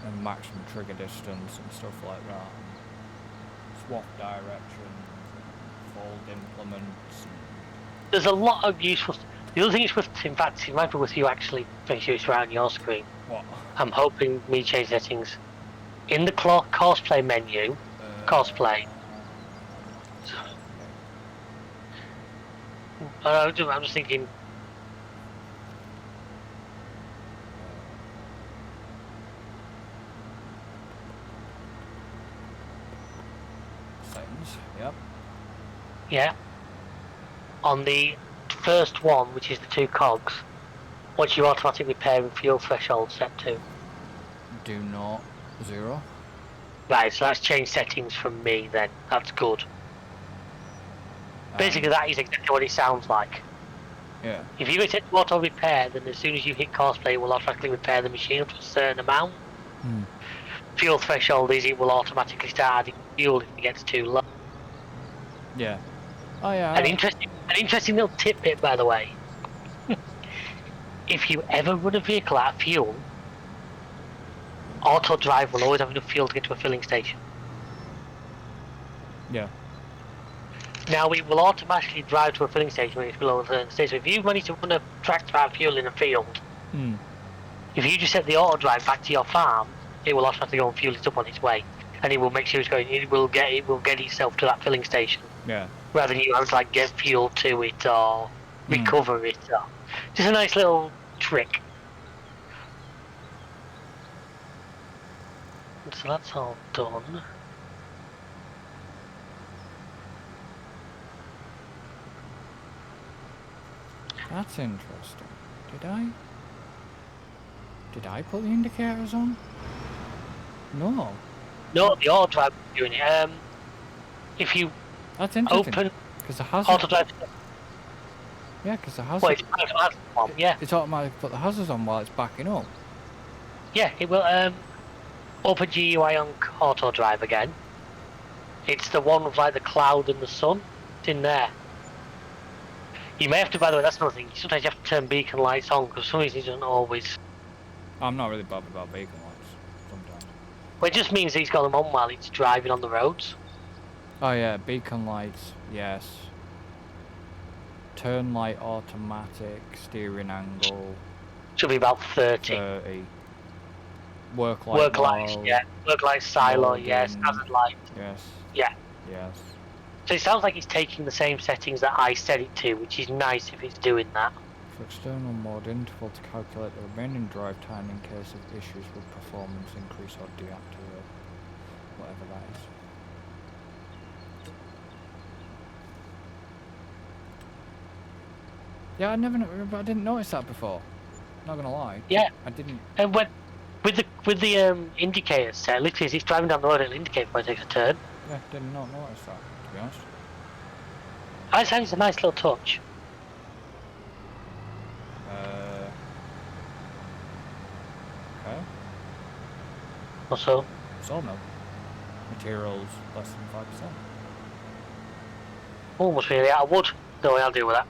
And maximum trigger distance and stuff like that. And swap directions, fold implements. There's a lot of useful. The other thing is in fact, it might be with you actually make sure it's right on your screen. What? I'm hoping me change settings in the cosplay menu. Cosplay. I'm just thinking. Settings, yep. Yeah. On the first one, which is the two cogs, what's your automatic repair and fuel threshold set to? Do not 0. Right, so that's changed settings from me then. That's good. Basically, that is exactly what it sounds like. Yeah. If you hit auto repair, then as soon as you hit cosplay, it will automatically repair the machine up to a certain amount. Hmm. Fuel threshold is it will automatically start adding fuel if it gets too low. Yeah. Oh yeah. An interesting little tidbit, by the way. If you ever run a vehicle out of fuel, auto drive will always have enough fuel to get to a filling station. Yeah. Now it will automatically drive to a filling station when it's below a certain stage. So if you manage to run a tractor out of fuel in a field, Hmm. if you just set the auto drive back to your farm, it will automatically go and fuel it up on its way, and it will make sure it's going. It will get itself to that filling station Yeah. rather than you have to like get fuel to it or recover it. Or, just a nice little trick. So that's all done. That's interesting. Did I put the indicators on? No. No, the auto drive is doing it. If you That's interesting. open Because the hazard. auto drive, Yeah, because the hazard. well, it's automatic one, yeah. It's automatic. Put the hazards on while it's backing up. Yeah, it will open GUI on auto drive again. It's the one with like the cloud and the sun. It's in there. You may have to, by the way, that's another thing. Sometimes you have to turn beacon lights on because for some reason it doesn't always. I'm not really bothered about beacon lights sometimes. Well, it just means he's got them on while he's driving on the roads. Oh yeah, beacon lights. Yes. Turn light automatic, steering angle Should be about 30. 30. Work light Work lights, low. yeah. Work light silo, yes. Loading. Hazard light, Yes. yeah. Yes. So it sounds like it's taking the same settings that I set it to, which is nice if it's doing that. For external mode, interval to calculate the remaining drive time in case of issues with performance, increase or deactivate. Whatever that is. Yeah, I didn't notice that before. Not gonna lie. Yeah. I didn't. And when with the indicator set, literally as it's driving down the road, it'll indicate before it takes a turn. Yeah, did not notice that, to be honest. I think it's a nice little touch. Okay. Also, Sawmill. Materials less than 5%. almost really out of wood. No, I'll deal with that.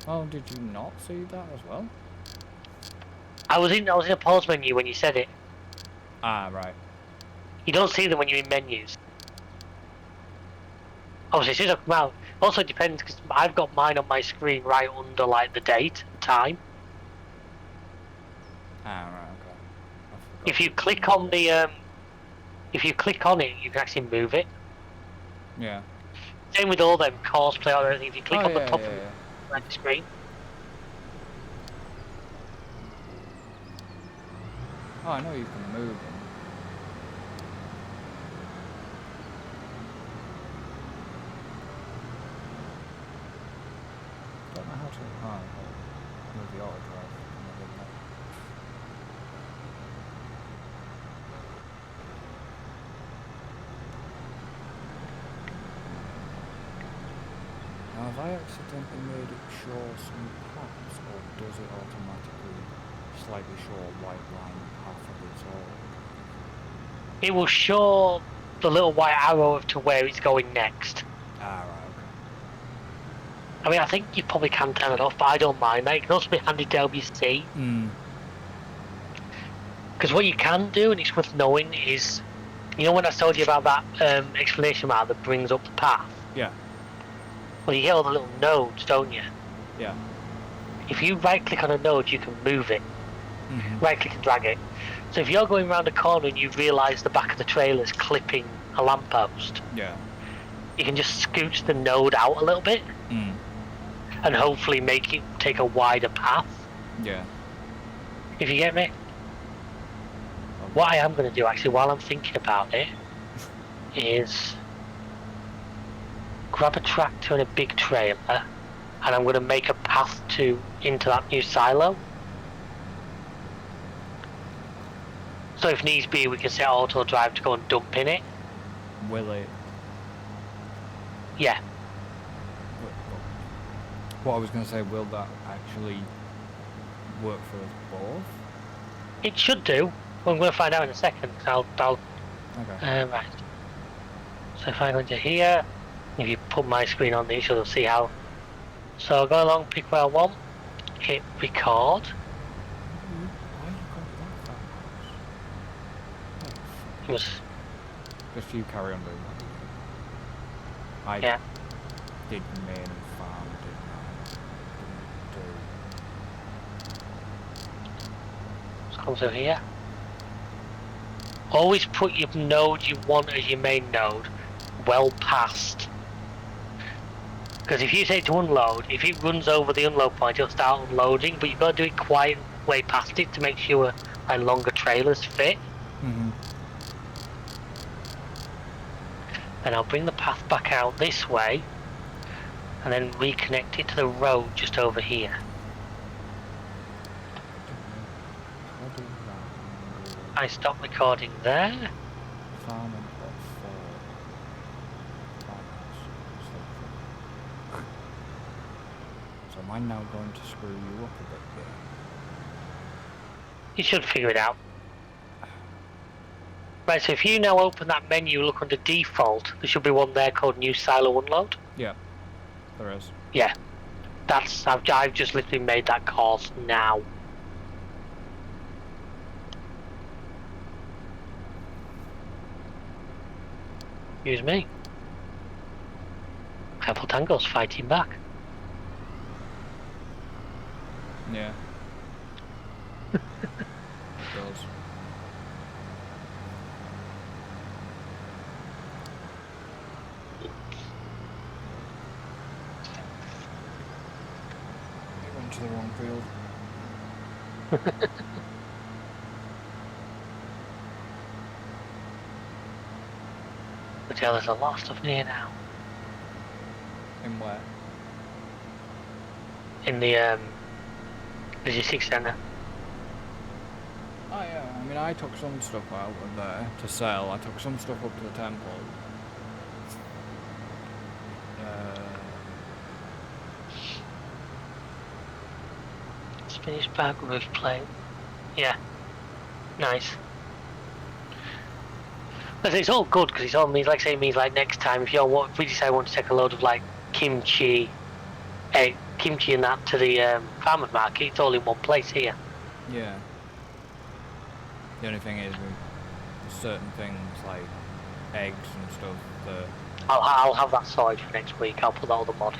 Oh, did you not see that as well? I was in a pause menu when you said it. Ah, right. You don't see them when you're in menus. Obviously, as soon as I come out. Also, it depends because I've got mine on my screen right under like the date, time. Ah, right, okay. I forgot If you to click do on this. if you click on it, you can actually move it. Yeah. Same with all them cosplay or anything. If you click Oh, on the yeah, top yeah, of yeah. the screen, Oh, I know you can move them. Don't know how to. Oh, move the auto drive. Now, have I accidentally made it show some paths, or does it automatically slightly show a white line path of its own? it will show the little white arrow to where it's going next. Ah, right, okay. I mean, I think you probably can turn it off, but I don't mind that. It can also be handy to help you see. Because what you can do, and it's worth knowing, is, you know when I told you about that explanation mark that brings up the path? Yeah. Well, you get all the little nodes, don't you? Yeah. If you right-click on a node, you can move it. Mm-hmm. Right-click and drag it. So if you're going around a corner and you realise the back of the trailer is clipping a lamppost, Yeah. you can just scooch the node out a little bit and hopefully make it take a wider path. Yeah. If you get me? What I am going to do, actually, while I'm thinking about it, is grab a tractor and a big trailer, and I'm going to make a path into that new silo. So if needs be, we can set auto drive to go and dump in it. Will it? Yeah. What I was going to say, will that actually work for us both? It should do. Well, I'm going to find out in a second. I'll Okay. right. So if I go into here, if you put my screen on these, you'll see how. So I'll go along, pick where I want, hit record. Why you got that It was, Just you carry on doing that. I yeah. did main farm, didn't Let's come through here. Always put your node you want as your main node well past. Because if you say to unload, if it runs over the unload point, it'll start unloading, but you've got to do it quite way past it to make sure like longer trailers fit. Mm-hmm. And I'll bring the path back out this way and then reconnect it to the road just over here. I stop recording there. Farm and So am I now going to screw you up a bit here? You should figure it out. Right, so if you now open that menu, look under default, there should be one there called New Silo Unload. Yeah, there is. Yeah, I've just literally made that call now. Excuse me. Careful Tango's fighting back. Yeah. It went to the wrong field. But yeah, there's a lot of stuff in here now. In where? In the logistics centre. Oh yeah, I mean I took some stuff out of there to sell. I took some stuff up to the temple. Spanish bag roof plate. Yeah, nice. But it's all good because it's all means like say it means like next time if if we decide we want to take a load of like kimchi, kimchi and that to the farmers market, it's all in one place here. Yeah. The only thing is with certain things like eggs and stuff that I'll have that sorted for next week. I'll put that on the mod.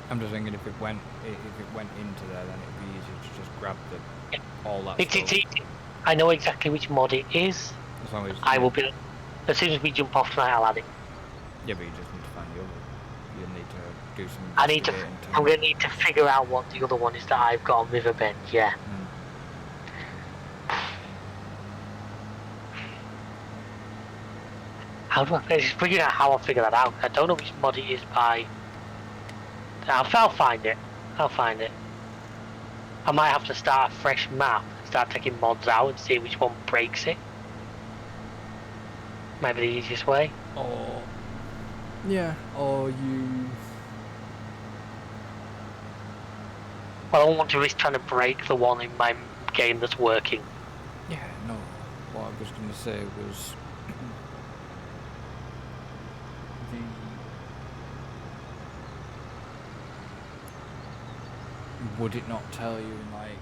I'm just thinking if it went into there, then it'd be easier to just grab all that stuff. I know exactly which mod it is. As long as I will be as soon as we jump off tonight. I'll add it. Yeah, but you just need to find the other. You need to do some. I'm gonna need to figure out what the other one is that I've got on Riverbend. Yeah. How do I figure out how I figure that out? I don't know which mod it is by. I'll find it. I'll find it. I might have to start a fresh map, start taking mods out and see which one breaks it. Might be the easiest way. Or yeah, or you. Well, I don't want to risk trying to break the one in my game that's working. Yeah, no. What I was going to say was would it not tell you in like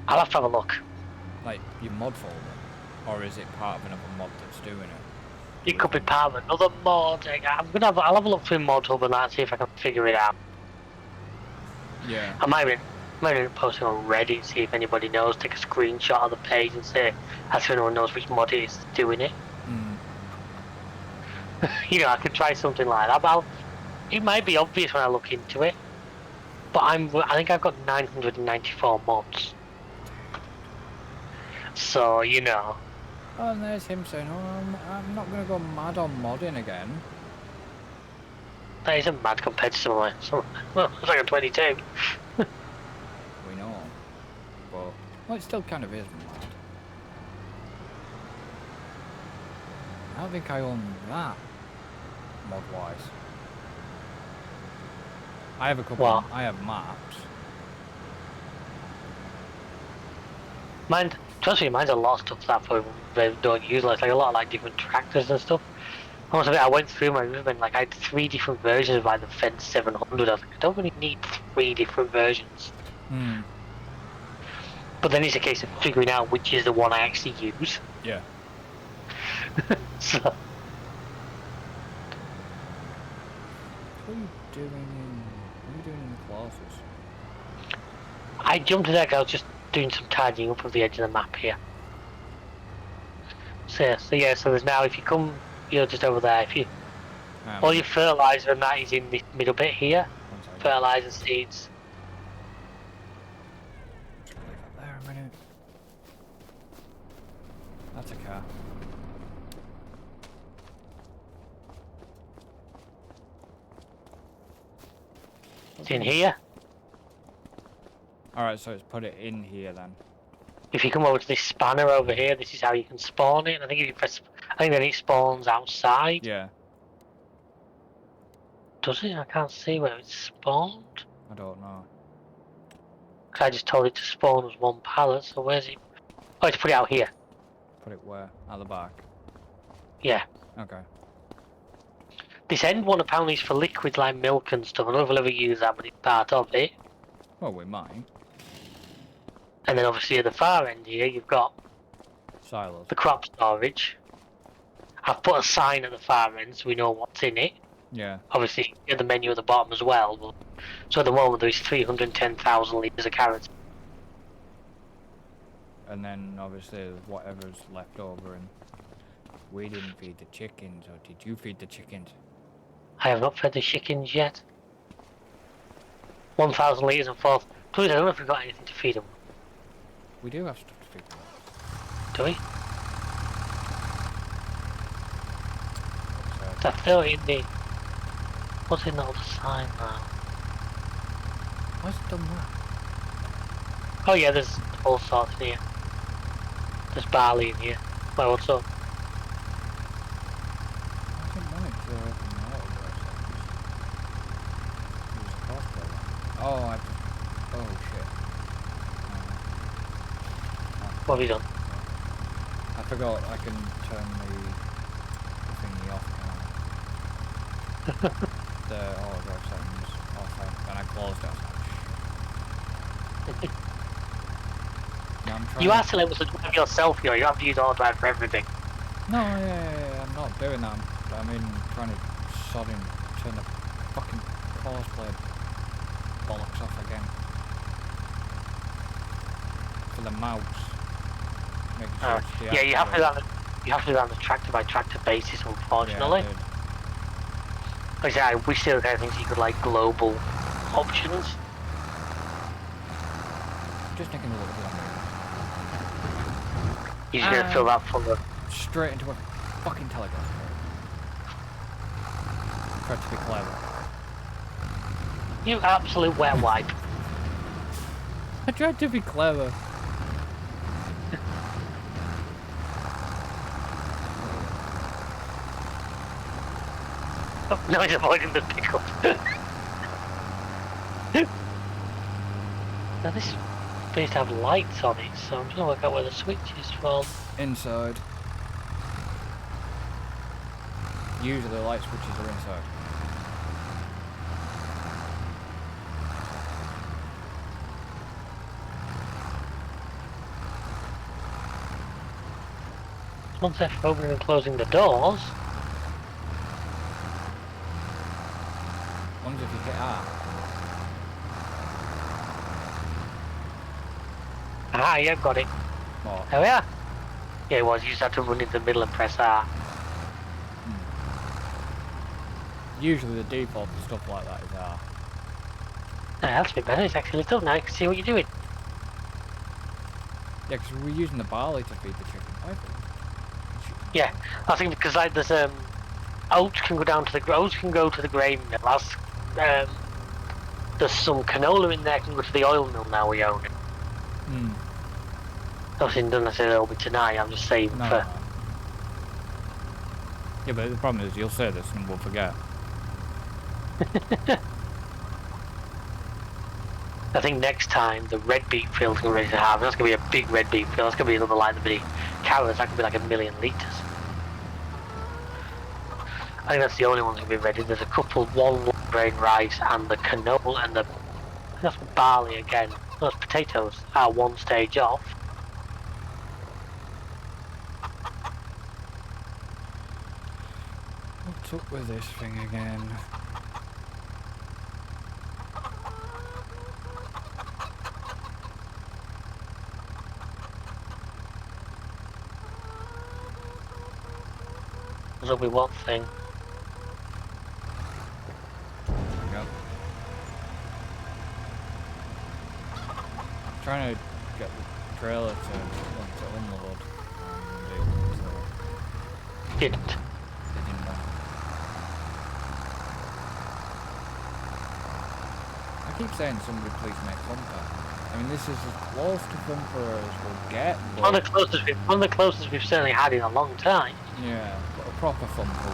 I'll have to have a look. Like your mod folder, or is it part of another mod that's doing it? It could be part of another mod. I'll have a look through Mod Hub and that, see if I can figure it out. Yeah. I might even post it on Reddit, see if anybody knows. Take a screenshot of the page and say, ask if anyone knows which mod it is doing it. You know, I could try something like that, but it might be obvious when I look into it. But I think I've got 994 mods. So, you know. Oh, and there's him saying, oh, I'm not going to go mad on modding again. That isn't mad compared to well, it's like a 22. We know. But, well, it still kind of is mad. I don't think I own that, mod-wise. I have a couple. What? I have maps. Trust me, mine's a lot of stuff that they don't use. Like a lot of like different tractors and stuff. Most of it, I went through my movement. Like I had 3 different versions of like the Fence 700. I was like, I don't really need 3 different versions. But then it's a case of figuring out which is the one I actually use. Yeah. So. What are you doing in the classes? I jumped to that because I was just doing some tidying up of the edge of the map here. So there's now, if you come, just over there, if you, all your fertilizer and that is in this middle bit here. Fertilizer seeds. Just leave it there a minute. That's a car. It's in here. Alright, so it's put it in here then. If you come over to this spanner over here, this is how you can spawn it. I think if you press, then it spawns outside. Yeah. Does it? I can't see where it's spawned. I don't know. Cause I just told it to spawn as one pallet, so where's it? Oh, it's put it out here. Put it where? At the back? Yeah. Okay. This end one apparently is for liquids like milk and stuff. I don't know if we'll ever use that, but it's part of it. Well, we might. And then obviously at the far end here, you've got Silos. the crop storage. I've put a sign at the far end so we know what's in it. Yeah. Obviously, at the menu at the bottom as well. But, so at the moment, there's 310,000 litres of carrots. and then obviously whatever's left over, and we didn't feed the chickens, or did you feed the chickens? I have not fed the chickens yet. 1,000 litres and 4. Please, I don't know if we've got anything to feed them. We do have stuff to feed them. Do we? So, I feel in the. What's in the other side now? why's it done that? Oh yeah, there's all sorts in here. There's barley in here. Well, what's up? I didn't want it to open the auto drive. Oh, I just. Oh shit. What have you done? I forgot I can turn the thingy off now. The auto drive settings off, and I closed it. Now I'm trying You are still able to drive yourself, you know, you have to use auto drive for everything. No, yeah, I'm not doing that. I mean, trying to sodding turn the fucking cosplay bollocks off again. For the mouse. Making sure it's Yeah, you have to do deactivated. that. You have to do that on a tractor by tractor basis, unfortunately. Yeah, I did. Like I said, I wish there were kind of things you could like global options. Just taking a little bit longer. You're just gonna fill that full of. Straight into a fucking telegraph. Tried to be clever. You absolute wet wipe. I tried to be clever. Oh, no, he's avoiding the pickup. Now this appears to have lights on it, so I'm trying to work out where the switch is from. Inside. Usually the light switches are inside. Once they're opening and closing the doors. As long as if you hit R. Ah, yeah, got it. What? There we are. Yeah, it was. You just had to run into the middle and press R. Usually the default for stuff like that is R. That's a bit better. It's actually lit up now. I can see what you're doing. Yeah, because we're using the barley to feed the chicken. Yeah, I think because like there's oats can go down to the oats can go to the grain mill. There's some canola in there can go to the oil mill now we own it. Obviously, doesn't necessarily it'll be tonight. I'm just saving No, for. no. Yeah, but the problem is you'll say this and we'll forget. I think next time the red beet field's gonna be ready to harvest. That's gonna be a big red beet field. That's gonna be another like the mini carrots. That could be like 1,000,000 litres. I think that's the only ones gonna be ready. There's a couple, one grain rice and the canola and the. That's barley again. Those potatoes are one stage off. What's up with this thing again? There'll be one thing. Yep. Trying to get the trailer to unload and it Didn't. didn't. I keep saying somebody please make Thumper. I mean this is as close to Thumper as we'll get, but One of the closest we've certainly had in a long time. yeah, but a proper Thumper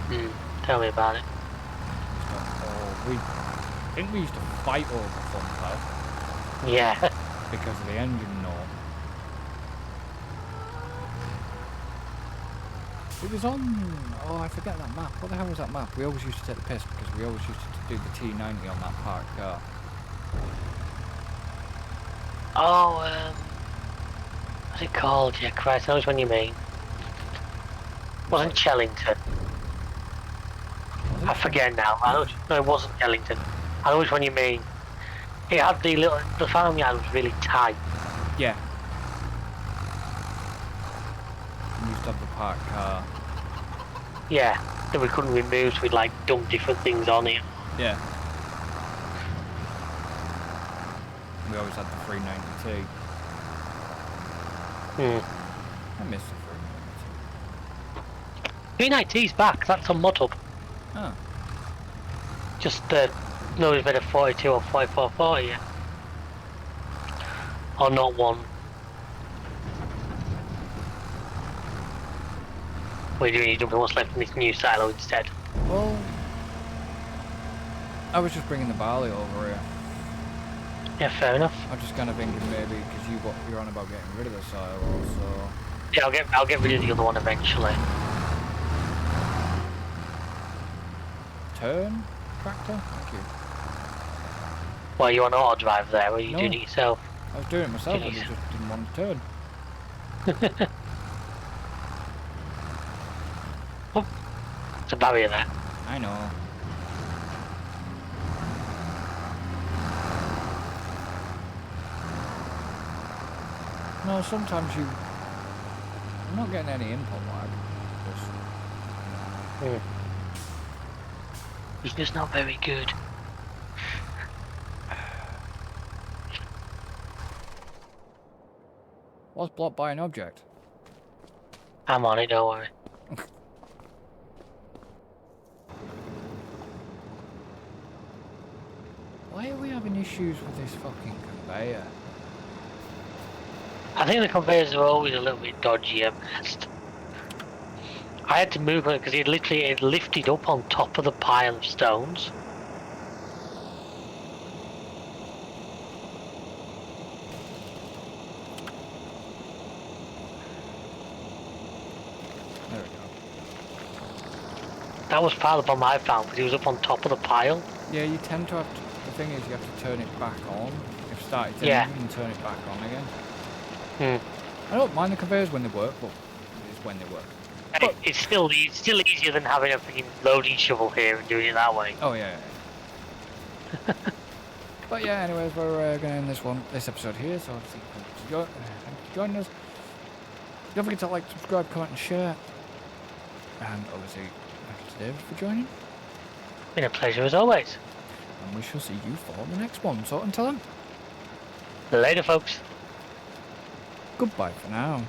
would be Tell me about it. I think we used to fight over Thumper Yeah. because of the engine noise. It was on. Oh, I forget that map. What the hell was that map? We always used to take the piss because we always used to do the T90 on that parked car. Oh, what's it called? Yeah, Christ, I know which one you mean. Wasn't Chellington. Was it? I forget now. No, it wasn't Chellington. I know which one you mean. It had the farmyard was really tight. Yeah. We used to have the parked car. Yeah, that we couldn't remove, so we'd like dump different things on it. Yeah. We always had the 390T. I miss the 390T. 390's back, that's a mod up. Oh. Just no, it's been a 42 or 5440, yeah. Or not one. What are you doing? You're dumping what's left in this new silo instead. Well, I was just bringing the barley over here. Yeah, fair enough. I'm just kind of thinking maybe because you're on about getting rid of the silo, so. Yeah, I'll get rid of the other one eventually. Turn tractor? Thank you. Well, you on auto drive there, or are you No. doing it yourself? I was doing it myself, I Jeez. just didn't want to turn. Oh, it's a barrier there. I know. No, sometimes I'm not getting any input lag. Just, He's just not very good. was blocked by an object. I'm on it, don't worry. Why are we having issues with this fucking conveyor? I think the conveyors are always a little bit dodgy at best. I had to move it because it lifted up on top of the pile of stones. There we go. That was part of the problem I found because it was up on top of the pile. Yeah, you tend to have to, the thing is you have to turn it back on. If you start it Yeah. and turn it back on again. Hmm. I don't mind the conveyors when they work, but it's when they work. Hey, it's still easier than having a freaking loading shovel here and doing it that way. Oh yeah. But yeah, anyways, we're gonna end this episode here. So obviously, thank you for joining us. Don't forget to like, subscribe, comment, and share. And obviously, thank you to David for joining. Been a pleasure as always. And we shall see you for the next one. So until then, Later, folks. goodbye for now.